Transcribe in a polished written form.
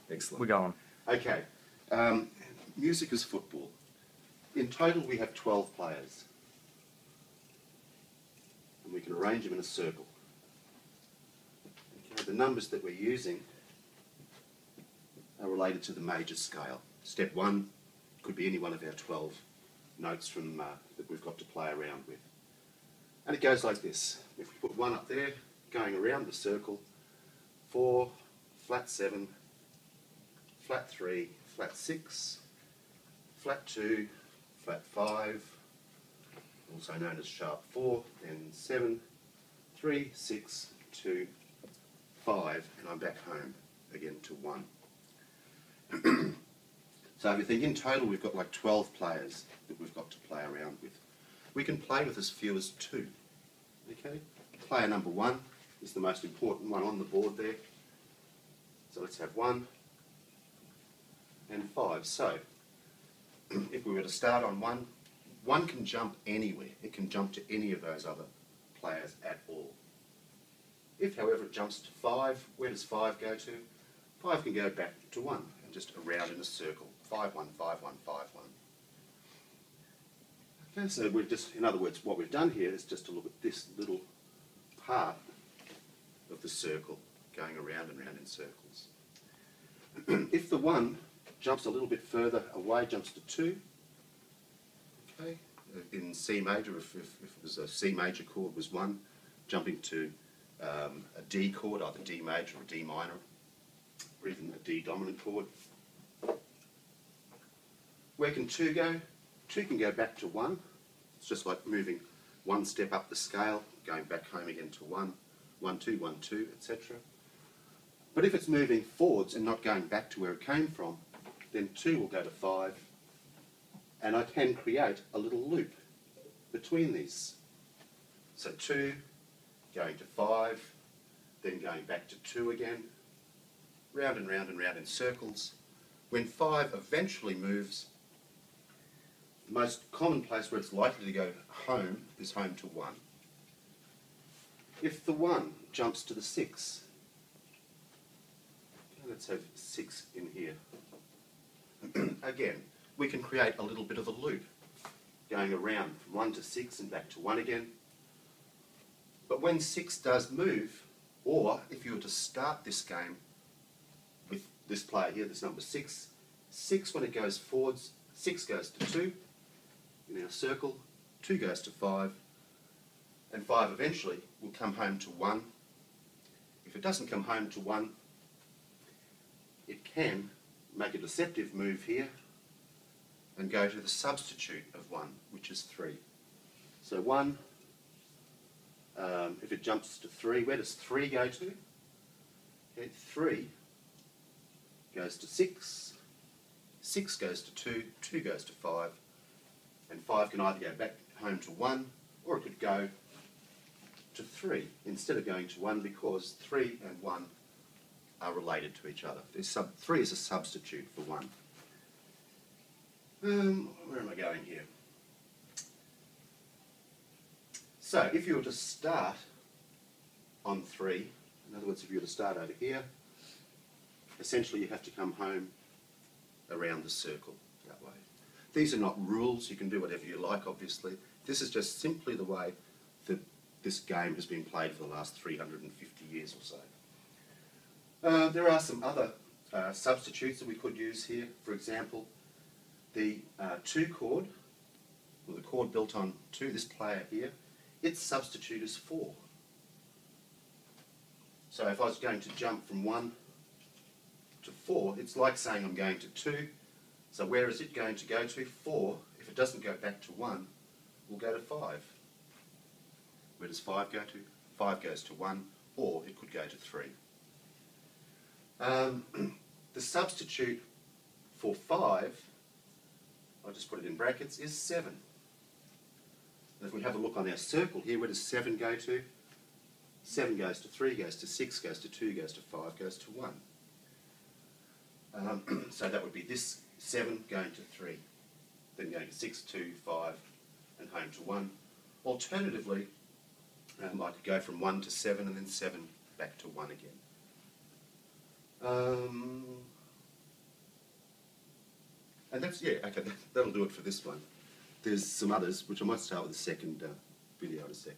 Excellent. We're going. Okay, music is football. In total we have 12 players. And we can arrange them in a circle. Okay, the numbers that we're using are related to the major scale. Step 1 could be any one of our 12 notes from that we've got to play around with. And it goes like this. If we put 1 up there, going around the circle, 4, flat 7, flat 3, flat 6, flat 2, flat 5, also known as sharp 4, then 7, 3, 6, 2, 5, and I'm back home again to 1. So if you think in total we've got like 12 players that we've got to play around with. We can play with as few as 2. Okay? Player number 1 is the most important one on the board there. So let's have 1 and 5. So if we were to start on 1, 1 can jump anywhere. It can jump to any of those other players at all. If, however, it jumps to 5, where does 5 go to? 5 can go back to 1 and just around in a circle. 5, 1, 5, 1, 5, 1. Okay, so we've just, in other words, what we've done here is just to look at this little part of the circle going around and round in circles. If the 1 jumps a little bit further away, jumps to 2, okay, in C major, if it was a C major chord was 1, jumping to a D chord, either D major or D minor, or even a D dominant chord. Where can 2 go? 2 can go back to 1. It's just like moving 1 step up the scale, going back home again to 1, 1, 2, 1, 2, etc. But if it's moving forwards and not going back to where it came from, then 2 will go to 5, and I can create a little loop between these. So 2 going to 5, then going back to 2 again, round and round and round in circles. When 5 eventually moves, the most common place where it's likely to go home is home to 1. If the 1 jumps to the 6, let's have 6 in here. Again, we can create a little bit of a loop, going around from 1 to 6 and back to 1 again. But when 6 does move, or if you were to start this game with this player here, this number 6, 6 when it goes forwards, 6 goes to 2 in our circle, 2 goes to 5, and 5 eventually will come home to 1. If it doesn't come home to 1, it can make a deceptive move here and go to the substitute of 1, which is 3. So 1, if it jumps to 3, where does 3 go to? Okay, 3 goes to 6, 6 goes to 2, 2 goes to 5, and 5 can either go back home to 1 or it could go to 3 instead of going to 1, because 3 and 1 are related to each other. 3 is a substitute for 1. Where am I going here? So if you were to start on 3, in other words, if you were to start over here, essentially you have to come home around the circle that way. These are not rules. You can do whatever you like, obviously. This is just simply the way that this game has been played for the last 350 years or so. There are some other substitutes that we could use here. For example, the 2 chord, or the chord built on 2, this player here, its substitute is 4. So if I was going to jump from 1 to 4, it's like saying I'm going to 2. So where is it going to go to? 4. If it doesn't go back to 1, we'll go to 5. Where does 5 go to? 5 goes to 1, or it could go to 3. The substitute for 5, I'll just put it in brackets, is 7. And if we have a look on our circle here, where does 7 go to? 7 goes to 3, goes to 6, goes to 2, goes to 5, goes to 1. So that would be this 7 going to 3, then going to 6, 2, 5, and home to 1. Alternatively, I could go from 1 to 7 and then 7 back to 1 again. And that's, yeah, okay, that'll do it for this one. There's some others, which I might start with the second video in a sec.